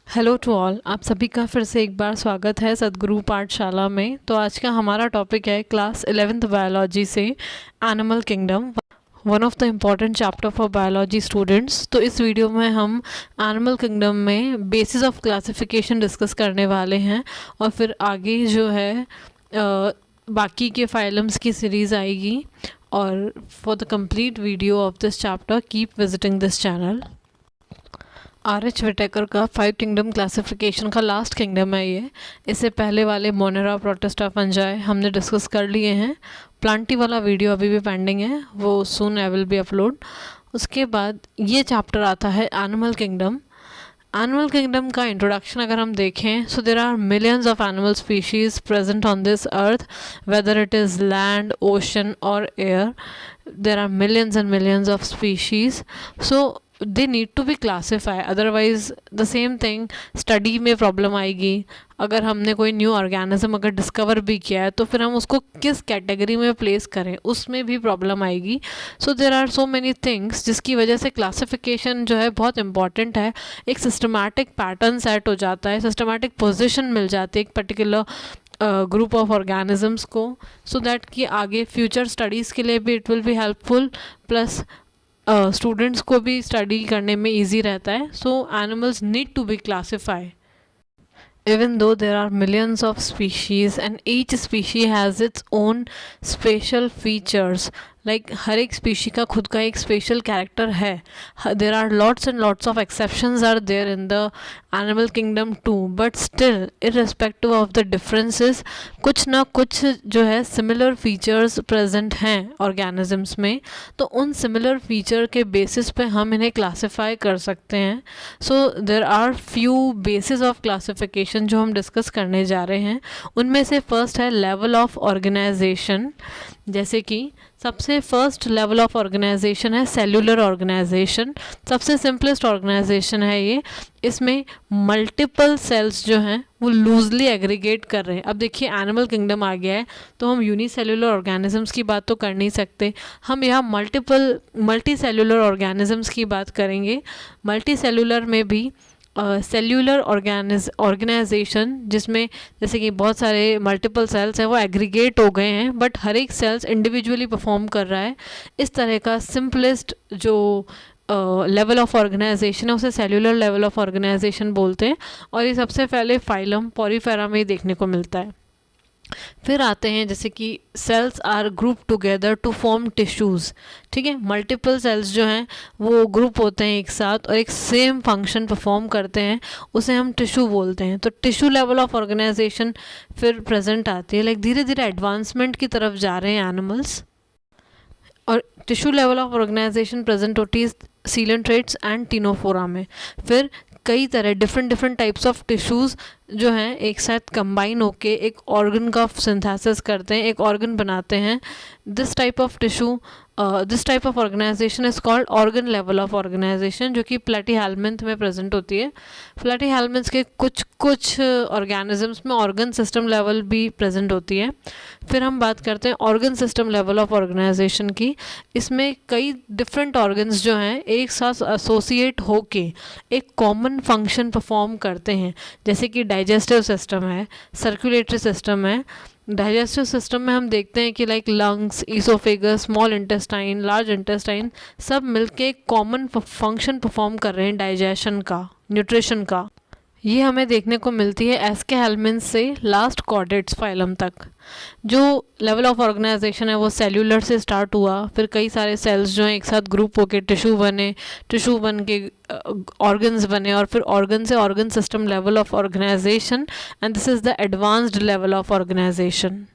Hello to all, आप सभी का फिर से एक बार स्वागत है सद्गुरु पाठशाला में। तो आज का हमारा टॉपिक है क्लास 11th बायोलॉजी से animal kingdom, one of the important chapter for biology students. तो इस वीडियो में हम एनिमल किंगडम में बेसिस ऑफ क्लासिफिकेशन डिस्कस करने वाले हैं और फिर आगे जो है बाकी के फाइलम्स की सीरीज़ आएगी। और for the complete video of this chapter keep visiting this channel. R H. Whittaker का 5 किंगडम क्लासिफिकेशन का लास्ट किंगडम है ये। इससे पहले वाले मोनेरा, प्रोटिस्टा, फंजाई हमने डिस्कस कर लिए हैं। प्लांटी वाला वीडियो अभी भी पेंडिंग है, वो soon I will be upload. उसके बाद ये चैप्टर आता है एनिमल किंगडम। एनिमल किंगडम का इंट्रोडक्शन अगर हम देखें, so there are millions of animal species present on this earth, whether it is land, ocean or air. There are millions and millions of species, so they need to be classified, otherwise the same thing study में problem आएगी। अगर हमने कोई new organism अगर discover भी किया है तो फिर हम उसको किस कैटेगरी में प्लेस करें, उसमें भी प्रॉब्लम आएगी। So there are so many things जिसकी वजह से क्लासिफिकेशन जो है बहुत इंपॉर्टेंट है। एक सिस्टमैटिक पैटर्न सेट हो जाता है, सिस्टमैटिक पोजिशन मिल जाती है एक पर्टिकुलर ग्रुप ऑफ ऑर्गेनिजम्स को, सो दैट कि आगे फ्यूचर स्टडीज़ के लिए भी it will be helpful, plus students को भी स्टडी करने में ईजी रहता है। So animals need to be classified even though there are millions of species and each species has its own special features, like हर एक स्पीशी का खुद का एक स्पेशल कैरेक्टर है। there are lots and lots of exceptions are there in the animal kingdom too, but still irrespective of the differences कुछ ना कुछ जो है सिमिलर फीचर्स प्रेजेंट हैं ऑर्गेनिजम्स में। तो उन सिमिलर फीचर के बेसिस पे हम इन्हें क्लासीफाई कर सकते हैं। So there are few basis of classification जो हम डिस्कस करने जा रहे हैं। उनमें से फर्स्ट है लेवल ऑफ ऑर्गेनाइजेशन। जैसे कि सबसे फर्स्ट लेवल ऑफ ऑर्गेनाइजेशन है सेल्यूलर ऑर्गेनाइजेशन। सबसे सिंपलेस्ट ऑर्गेनाइजेशन है ये। इसमें मल्टीपल सेल्स जो हैं वो लूजली एग्रीगेट कर रहे हैं। अब देखिए एनिमल किंगडम आ गया है तो हम यूनिसेल्यूलर ऑर्गेनिजम्स की बात तो कर नहीं सकते, हम यहाँ मल्टी सेल्यूलर ऑर्गेनिजम्स की बात करेंगे। मल्टी सेल्यूलर में भी सेल्यूलर ऑर्गेनाइजेशन जिसमें जैसे कि बहुत सारे मल्टीपल सेल्स हैं वो एग्रीगेट हो गए हैं, बट हर एक सेल्स इंडिविजुअली परफॉर्म कर रहा है। इस तरह का सिंपलेस्ट जो लेवल ऑफ ऑर्गेनाइजेशन है उसे सेल्यूलर लेवल ऑफ ऑर्गेनाइजेशन बोलते हैं, और ये सबसे पहले फाइलम पॉरीफेरा में ही देखने को मिलता है। फिर आते हैं जैसे कि cells are group together to form tissues. ठीक है, मल्टीपल सेल्स जो हैं वो ग्रुप होते हैं एक साथ और एक सेम फंक्शन परफॉर्म करते हैं, उसे हम टिश्यू बोलते हैं। तो टिश्यू लेवल ऑफ ऑर्गेनाइजेशन फिर प्रेजेंट आती है। लाइक धीरे धीरे एडवांसमेंट की तरफ जा रहे हैं एनिमल्स, और tissue level of organisation present होती है सीलेंट्रेट्स एंड टिनोफोरा में। फिर कई तरह डिफरेंट टाइप्स ऑफ टिश्यूज़ जो हैं एक साथ कंबाइन होके एक ऑर्गन का सिंथेसिस करते हैं, एक ऑर्गन बनाते हैं। This type of organisation is called organ level of organisation, जो कि प्लेटीहेल्मिन्थ में प्रेजेंट होती है। प्लेटीहेल्मिन्थ के कुछ ऑर्गेनिजम्स में ऑर्गन सिस्टम लेवल भी प्रेजेंट होती है। फिर हम बात करते हैं organ system level of organisation की। इसमें कई डिफरेंट ऑर्गन्स जो हैं एक साथ एसोसिएट होके एक कॉमन फंक्शन परफॉर्म करते हैं, जैसे कि डाइजेस्टिव सिस्टम है, सर्कुलेटरी सिस्टम है। डाइजेस्टिव सिस्टम में हम देखते हैं कि like lungs, oesophagus, small intestine, large intestine सब मिलके एक कॉमन फंक्शन परफॉर्म कर रहे हैं डाइजेशन का, न्यूट्रिशन का। ये हमें देखने को मिलती है एस्केहेल्मिन्थ से लास्ट कॉर्डेट्स फाइलम तक। जो लेवल ऑफ ऑर्गेनाइजेशन है वो सेल्यूलर से स्टार्ट हुआ, फिर कई सारे सेल्स जो हैं एक साथ ग्रुप होके टिश्यू बने, टिश्यू बन के ऑर्गन्स बने, और फिर ऑर्गन से organ system level of organisation, and this is the advanced level of organisation.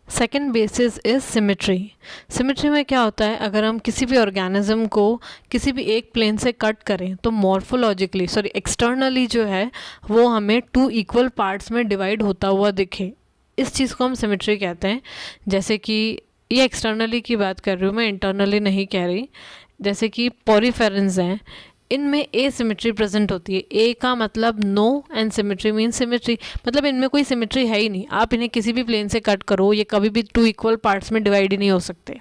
Second basis is symmetry. Symmetry में क्या होता है, अगर हम किसी भी ऑर्गेनिज्म को किसी भी एक प्लेन से कट करें तो मॉर्फोलॉजिकली एक्सटर्नली जो है वो हमें 2 इक्वल पार्ट्स में डिवाइड होता हुआ दिखे, इस चीज़ को हम सिमेट्री कहते हैं। जैसे कि ये एक्सटर्नली की बात कर रही हूँ मैं, इंटरनली नहीं कह रही। जैसे कि पॉरीफेरेंस हैं, इनमें एसिमेट्री प्रेजेंट होती है। ए का मतलब no and symmetry mean symmetry, मतलब इनमें कोई सिमेट्री है ही नहीं। आप इन्हें किसी भी प्लेन से कट करो, ये कभी भी 2 इक्वल पार्ट्स में डिवाइड ही नहीं हो सकते।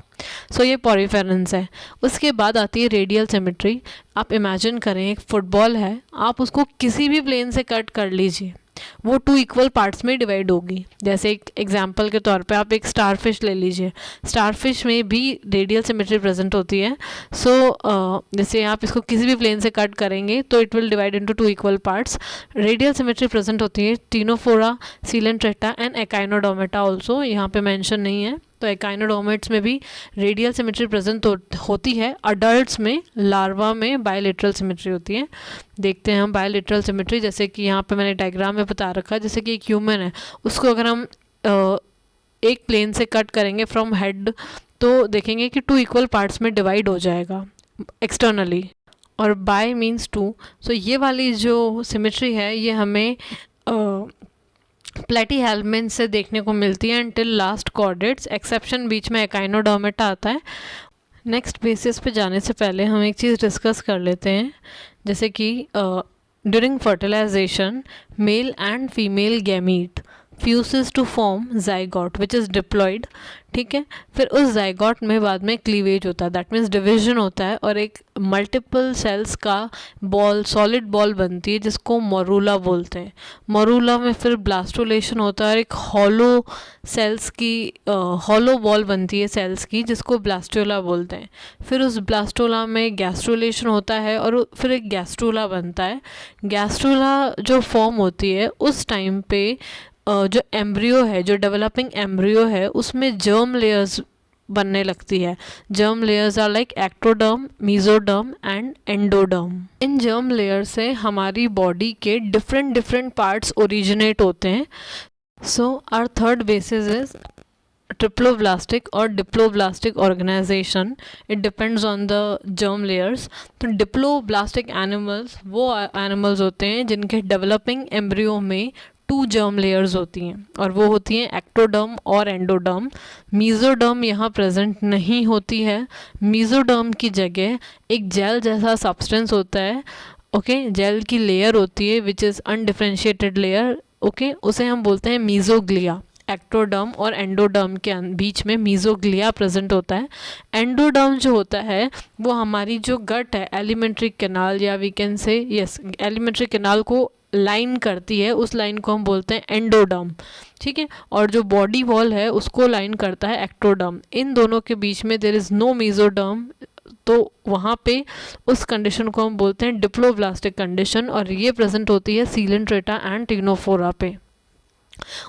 सो ये पॉरीफेरेंस है। उसके बाद आती है रेडियल सिमेट्री। आप इमेजिन करें एक फुटबॉल है, आप उसको किसी भी प्लेन से कट कर लीजिए, वो 2 इक्वल पार्ट्स में डिवाइड होगी। जैसे एक एग्जांपल के तौर पे आप एक स्टारफिश ले लीजिए, स्टारफिश में भी रेडियल सिमेट्री प्रेजेंट होती है। सो जैसे आप इसको किसी भी प्लेन से कट करेंगे तो it will divide into 2 equal parts. Radial symmetry present होती है टीनोफोरा, सीलेंट्रेटा एंड एकाइनोडोमेटा ऑल्सो, यहाँ पे मेंशन नहीं है। तो एकाइनोडोमेट्स में भी रेडियल सिमेट्री प्रेजेंट होती है। अडल्ट्स में, लार्वा में बायलेटरल सिमेट्री होती है। देखते हैं हम बायलेटरल सिमेट्री, जैसे कि यहाँ पे मैंने डायग्राम में बता रखा है। जैसे कि एक ह्यूमन है, उसको अगर हम एक प्लेन से कट करेंगे फ्रॉम हेड, तो देखेंगे कि 2 इक्वल पार्ट्स में डिवाइड हो जाएगा एक्सटर्नली, और बाय मीन्स 2। सो ये वाली जो सिमेट्री है ये हमें प्लेटीहेल्मिन्थ से देखने को मिलती है अंटिल लास्ट कॉर्डेट्स, एक्सेप्शन बीच में एकाइनोडोमेटा आता है। नेक्स्ट बेसिस पे जाने से पहले हम एक चीज़ डिस्कस कर लेते हैं, जैसे कि during fertilization male and female gamete fuses to form zygote which is diploid, ठीक है। फिर उस जाइगोट में बाद में क्लीवेज होता है, दैट मीन्स डिवीजन होता है, और एक मल्टीपल सेल्स का बॉल, सॉलिड बॉल बनती है जिसको मोरूला बोलते हैं। मोरूला में फिर ब्लास्टोलेशन होता है और एक हॉलो सेल्स की हॉलो बॉल बनती है सेल्स की, जिसको ब्लास्टोला बोलते हैं। फिर उस ब्लास्टोला में गैस्ट्रुलेशन होता है और फिर एक गैस्ट्रूला बनता है। गैस्ट्रूला जो फॉर्म होती है उस टाइम पे जो एम्ब्रियो है, जो डेवलपिंग एम्ब्रियो है, उसमें जर्म लेयर्स बनने लगती है। Germ layers are like ectoderm, mesoderm and endoderm. इन जर्म लेयर से हमारी बॉडी के डिफरेंट पार्ट्स ओरिजिनेट होते हैं। So our third basis is triploblastic और diploblastic organization. It depends on the germ layers. तो डिप्लोब्लास्टिक एनिमल्स वो एनिमल्स होते हैं जिनके डेवलपिंग एम्ब्रियो में 2 जर्म लेयर्स होती हैं, और वो होती हैं एक्टोडर्म और एंडोडर्म। मेसोडर्म यहाँ प्रेजेंट नहीं होती है। मेसोडर्म की जगह एक जेल जैसा सब्सटेंस होता है, ओके, जेल की लेयर होती है which is undifferentiated layer, okay, उसे हम बोलते हैं मीजोग्लिया। एक्टोडर्म और एंडोडर्म के बीच में मीजोग्लिया प्रेजेंट होता है। एंडोडर्म जो होता है वो हमारी जो गट है, एलिमेंट्री कैनाल, या we can say yes alimentary canal को लाइन करती है, उस लाइन को हम बोलते हैं एंडोडर्म, ठीक है। और जो बॉडी वॉल है उसको लाइन करता है एक्टोडर्म। इन दोनों के बीच में देयर इज़ नो मेसोडर्म, तो वहाँ पे उस कंडीशन को हम बोलते हैं डिप्लोब्लास्टिक कंडीशन, और ये प्रेजेंट होती है सीलेंट्रेटा एंड टिग्नोफोरा पे।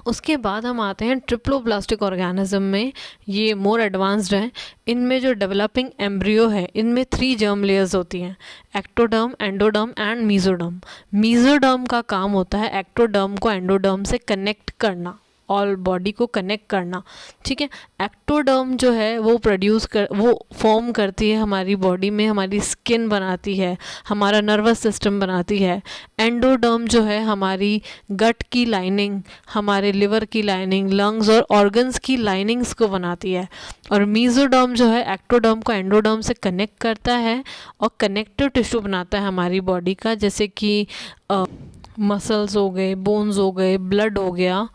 उसके बाद हम आते हैं ट्रिप्लोब्लास्टिक ऑर्गेनिज्म में। ये मोर एडवांस्ड है। इनमें जो डेवलपिंग एम्ब्रियो है, इनमें 3 जर्म लेयर्स होती हैं, ectoderm, endoderm and mesoderm. Mesoderm का काम होता है एक्टोडर्म को एंडोडर्म से कनेक्ट करना, ऑल बॉडी को कनेक्ट करना, ठीक है। एक्टोडर्म जो है वो फॉर्म करती है हमारी बॉडी में, हमारी स्किन बनाती है, हमारा नर्वस सिस्टम बनाती है। एंडोडर्म जो है हमारी गट की लाइनिंग, हमारे लिवर की लाइनिंग, लंग्स और ऑर्गन्स की लाइनिंग्स को बनाती है। और मेसोडर्म जो है एक्टोडर्म को एंडोडर्म से कनेक्ट करता है और कनेक्टिव टिश्यू बनाता है हमारी बॉडी का, जैसे कि मसल्स हो गए, बोन्स हो गए, ब्लड हो गया,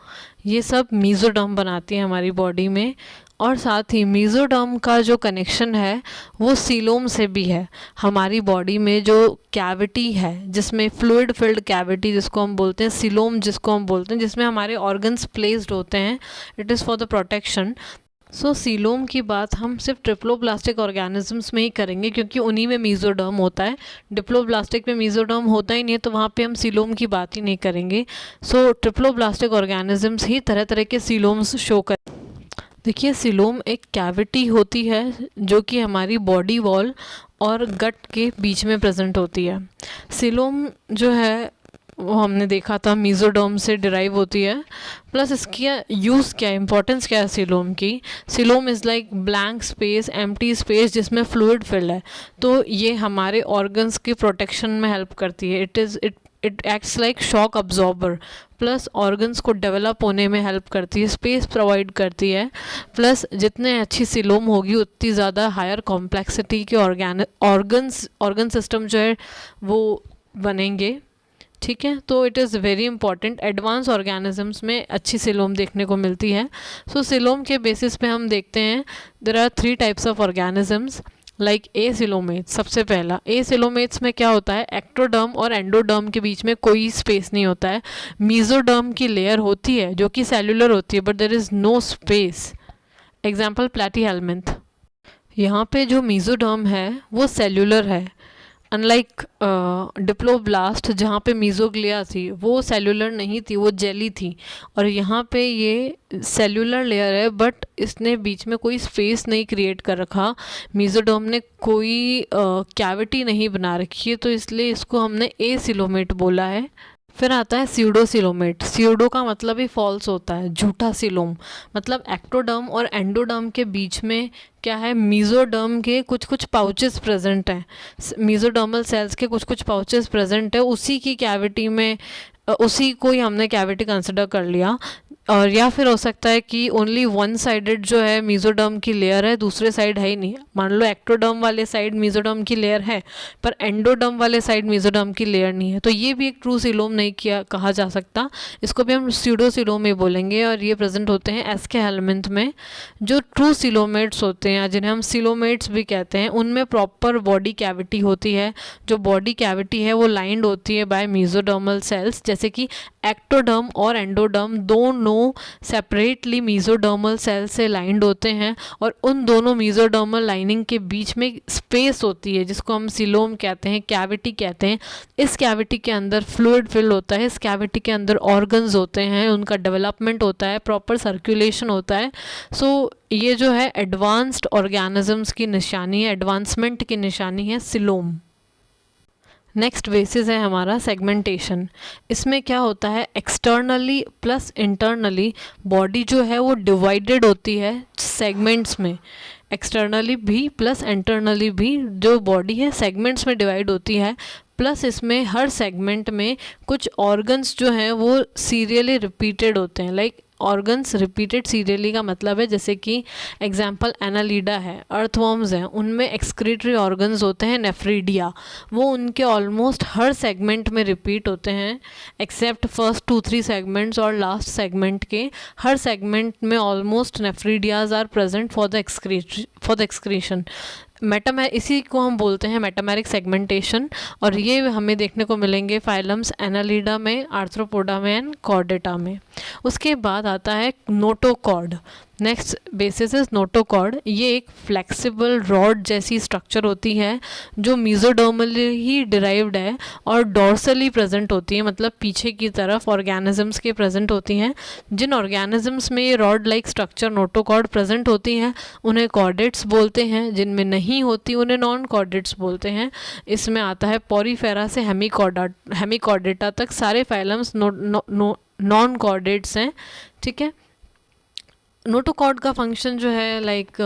ये सब मेसोडर्म बनाती है हमारी बॉडी में। और साथ ही मेसोडर्म का जो कनेक्शन है वो सीलोम से भी है। हमारी बॉडी में जो कैविटी है जिसमें फ्लूइड फिल्ड कैविटी जिसको हम बोलते हैं, सीलोम जिसको हम बोलते हैं, जिसमें हमारे ऑर्गन्स प्लेस्ड होते हैं, it is for the protection. So coelom की बात हम सिर्फ ट्रिप्लोब्लास्टिक ऑर्गेनिजम्स में ही करेंगे क्योंकि उन्हीं में मेसोडर्म होता है। डिप्लोब्लास्टिक में मेसोडर्म होता ही नहीं है, तो वहाँ पे हम सीलोम की बात ही नहीं करेंगे। सो ट्रिप्लोब्लास्टिक ऑर्गेनिजम्स ही तरह तरह के सीलोम्स शो कर। देखिए, सीलोम एक कैविटी होती है जो कि हमारी बॉडी वॉल और गट के बीच में प्रेजेंट होती है। सीलोम जो है वो हमने देखा था मेसोडर्म से डिराइव होती है। प्लस इसकी यूज़ क्या है, इंपॉर्टेंस क्या है सीलोम की। Coelom is like blank space, empty space जिसमें फ्लूइड फिल्ड है, तो ये हमारे ऑर्गन्स की प्रोटेक्शन में हेल्प करती है। It acts like shock absorber, plus organs को डेवलप होने में हेल्प करती है, स्पेस प्रोवाइड करती है, प्लस जितने अच्छी सिलोम होगी उतनी ज़्यादा हायर कॉम्प्लेक्सिटी के ऑर्गन सिस्टम जो है वो बनेंगे, ठीक है। तो it is very important, advance organisms में अच्छी सिलोम देखने को मिलती है। सो सिलोम के बेसिस पे हम देखते हैं there are 3 types of organisms like acoelomates. सबसे पहला एसिलोमेट्स में क्या होता है, एक्टोडर्म और एंडोडर्म के बीच में कोई स्पेस नहीं होता है। मीजोडर्म की लेयर होती है जो कि सेल्यूलर होती है, but there is no space. Example platyhelminth. यहाँ पे जो मीजोडर्म है वो सेल्यूलर है, अनलाइक डिप्लोब्लास्ट जहाँ पे मीजोग्लिया थी वो सेल्यूलर नहीं थी, वो जेली थी। और यहाँ पे ये सेल्यूलर लेयर है बट इसने बीच में कोई स्पेस नहीं क्रिएट कर रखा, मीजोडर्म ने कोई कैविटी नहीं बना रखी है, तो इसलिए इसको हमने एसिलोमेट बोला है। फिर आता है स्यूडोसिलोमेट। स्यूडो का मतलब ही फॉल्स होता है, झूठा सिलोम। मतलब एक्टोडर्म और एंडोडर्म के बीच में क्या है, मीजोडर्म के कुछ कुछ पाउचेस प्रेजेंट हैं, मीजोडर्मल सेल्स के कुछ कुछ पाउचेस प्रेजेंट है, उसी की कैविटी में उसी को ही हमने कैविटी कंसिडर कर लिया। और या फिर हो सकता है कि ओनली वन साइडेड जो है मीजोडर्म की लेयर है, दूसरे साइड है ही नहीं। मान लो एक्टोडर्म वाले साइड मीजोडर्म की लेयर है पर एंडोडर्म वाले साइड मीजोडर्म की लेयर नहीं है, तो ये भी एक ट्रू सिलोम नहीं किया कहा जा सकता, इसको भी हम स्यूडोसिलोम ही बोलेंगे। और ये प्रेजेंट होते हैं एस्के हेलमिन्थ में। जो ट्रू सिलोमेट्स होते हैं जिन्हें हम सिलोमेट्स भी कहते हैं, उनमें प्रॉपर बॉडी कैविटी होती है। जो बॉडी कैविटी है वो लाइंड होती है बाय मीजोडर्मल सेल्स, जैसे कि एक्टोडर्म और एंडोडर्म दोनों सेपरेटली मीजोडर्मल सेल से लाइंड होते हैं, और उन दोनों मीजोडर्मल लाइनिंग के बीच में स्पेस होती है जिसको हम सिलोम कहते हैं, कैविटी कहते हैं। इस कैविटी के अंदर फ्लूइड फिल होता है, इस कैविटी के अंदर ऑर्गन्स होते हैं, उनका डेवलपमेंट होता है, प्रॉपर सर्कुलेशन होता है। सो ये जो है एडवांस्ड ऑर्गेनिजम्स की निशानी है, एडवांसमेंट की निशानी है सिलोम। नेक्स्ट बेसिस है हमारा सेगमेंटेशन। इसमें क्या होता है, एक्सटर्नली प्लस इंटरनली बॉडी जो है वो डिवाइडेड होती है सेगमेंट्स में। एक्सटर्नली भी प्लस इंटरनली भी जो बॉडी है सेगमेंट्स में डिवाइड होती है, प्लस इसमें हर सेगमेंट में कुछ ऑर्गन्स जो हैं वो सीरियली रिपीटेड होते हैं। लाइक ऑर्गन्स रिपीटेड सीरियली का मतलब है जैसे कि एग्जाम्पल एनालिडा है, अर्थवर्म्स हैं, उनमें एक्सक्रीटरी ऑर्गन्स होते हैं नेफ्रीडिया, वो उनके ऑलमोस्ट हर सेगमेंट में रिपीट होते हैं एक्सेप्ट फर्स्ट 2-3 सेगमेंट्स, और लास्ट सेगमेंट के हर सेगमेंट में almost nephridias are present for the excretion. इसी को हम बोलते हैं मेटामेरिक सेगमेंटेशन, और ये हमें देखने को मिलेंगे फाइलम्स एनालिडा में, आर्थ्रोपोडा में एंड कॉर्डेटा में। उसके बाद आता है notochord. Next basis is notochord. ये एक फ्लेक्सिबल रॉड जैसी स्ट्रक्चर होती है जो मीजोडर्मली ही डिराइव्ड है और डॉर्सली प्रेजेंट होती है, मतलब पीछे की तरफ ऑर्गेनिजम्स के प्रेजेंट होती हैं। जिन ऑर्गेनिजम्स में ये rod like structure notochord present होती हैं उन्हें कॉर्डेट्स बोलते हैं, जिनमें नहीं होती उन्हें नॉन कॉर्डेट्स बोलते हैं। इसमें आता है पॉरीफेरा से हेमिकॉर्डेटा तक सारे फाइलम्स नॉन कॉर्डेट्स हैं, ठीक है। नोटोकॉर्ड का फंक्शन जो है लाइक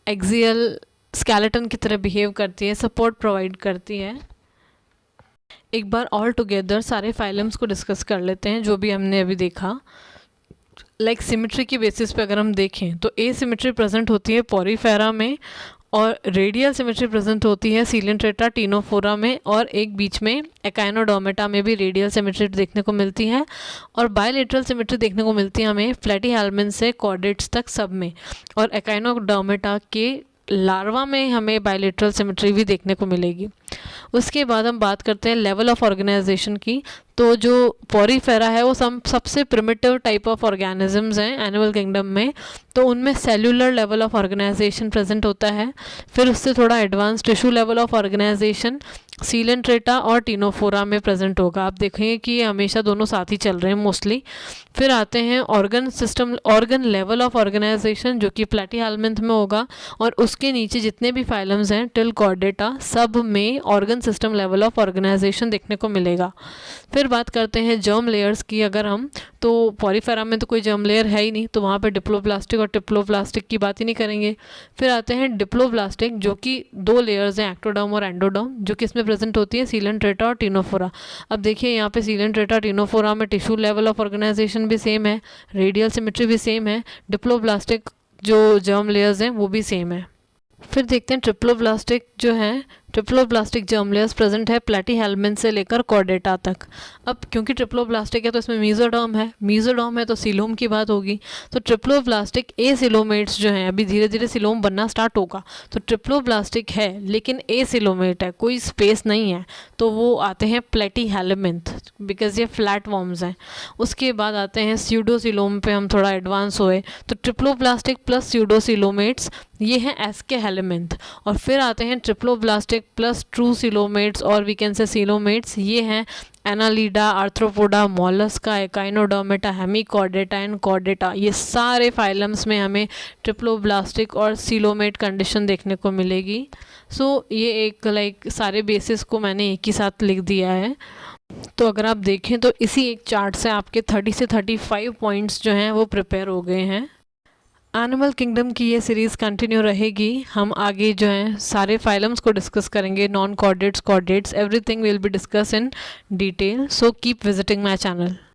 एक्सियल स्केलेटन की तरह बिहेव करती है, सपोर्ट प्रोवाइड करती है। एक बार ऑल टुगेदर सारे फाइलम्स को डिस्कस कर लेते हैं जो भी हमने अभी देखा। लाइक सिमेट्री की बेसिस पे अगर हम देखें तो एसिमेट्री प्रेजेंट होती है पॉरीफेरा में, और रेडियल सिमेट्री प्रेजेंट होती है सीलेंट्रेटा टीनोफोरा में, और एक बीच में एकाइनोडर्मेटा में भी रेडियल सिमेट्री देखने को मिलती है, और बायलेटरल सिमेट्री देखने को मिलती है हमें प्लैटीहेल्मिन्थ से कॉर्डेट्स तक सब में, और एकाइनोडर्मेटा के लार्वा में हमें बायलेटरल सिमेट्री भी देखने को मिलेगी। उसके बाद हम बात करते हैं लेवल ऑफ ऑर्गेनाइजेशन की। तो जो पॉरीफेरा है वो सबसे प्रिमिटिव टाइप ऑफ ऑर्गेनिजम्स हैं एनिमल किंगडम में, तो उनमें cellular level of organisation present होता है। फिर उससे थोड़ा advance tissue level of organisation coelenterata और टीनोफोरा में प्रेजेंट होगा। आप देखेंगे कि ये हमेशा दोनों साथ ही चल रहे हैं मोस्टली। फिर आते हैं ऑर्गन लेवल ऑफ ऑर्गेनाइजेशन जो कि प्लैटीहेल्मिन्थ में होगा, और उसके नीचे जितने भी फाइलम्स हैं टिल कॉर्डेटा सब में organ system level of organisation देखने को मिलेगा। फिर फिर बात करते हैं जर्म लेयर्स की। अगर हम तो पॉलीफेरा में तो कोई जर्म लेयर है ही नहीं, तो वहाँ पे डिप्लोप्लास्टिक और ट्रिप्लोप्लास्टिक की बात ही नहीं करेंगे। फिर आते हैं डिप्लोप्लास्टिक, जो कि 2 लेयर्स हैं, एक्टोडर्म और एंडोडर्म, जो कि इसमें प्रेजेंट होती है सीलेंट्रेटा और टिनोफोरा। अब देखिए यहाँ पे सीलेंट्रेटा टिनोफोरा में टिश्यू लेवल ऑफ ऑर्गेनाइजेशन भी सेम है, रेडियल सिमेट्री भी सेम है, डिप्लोप्लास्टिक जो जर्म लेयर्स हैं वो भी सेम है। फिर देखते हैं ट्रिप्लोप्लास्टिक जो है, ट्रिप्लोप्लास्टिक जर्म लेयर्स प्रेजेंट है प्लेटीहेल्मिन्थ से लेकर कॉर्डेटा तक। अब क्योंकि ट्रिप्लोप्लास्टिक है तो इसमें मीजोडर्म है, मीजोडर्म है तो सीलोम की बात होगी। तो ट्रिप्लोप्लास्टिक ए सिलोमेट्स जो हैं, अभी धीरे धीरे सिलोम बनना स्टार्ट होगा, तो ट्रिप्लोप्लास्टिक है लेकिन ए सिलोमेट है, कोई स्पेस नहीं है, तो वो आते हैं प्लेटीहेल्मिन्थ, बिकॉज ये फ्लैट वॉर्म्स हैं। उसके बाद आते हैं स्यूडोसिलोम पे, हम थोड़ा एडवांस हुए, तो ट्रिप्लोप्लास्टिक प्लस स्यूडोसिलोमेट्स ये हैं एस्के हेलिमेंथ। और फिर आते हैं ट्रिप्लोप्लास्टिक प्लस ट्रू सिलोमेट्स और वी कैन से सिलोमेट्स, ये हैं Annelida, Arthropoda, Mollusca, Echinodermata, Hemichordata and Chordata. ये सारे फाइलम्स में हमें ट्रिप्लोप्लास्टिक और सिलोमेट कंडीशन देखने को मिलेगी। सो ये एक लाइक सारे बेसिस को मैंने एक ही साथ लिख दिया है। तो अगर आप देखें तो इसी एक चार्ट से आपके 30 से 35 पॉइंट्स जो हैं वो प्रिपेयर हो गए हैं। एनिमल किंगडम की ये सीरीज़ कंटिन्यू रहेगी। हम आगे जो हैं सारे फाइलम्स को डिस्कस करेंगे, non chordates, chordates, everything will be discuss in detail. So keep visiting my channel.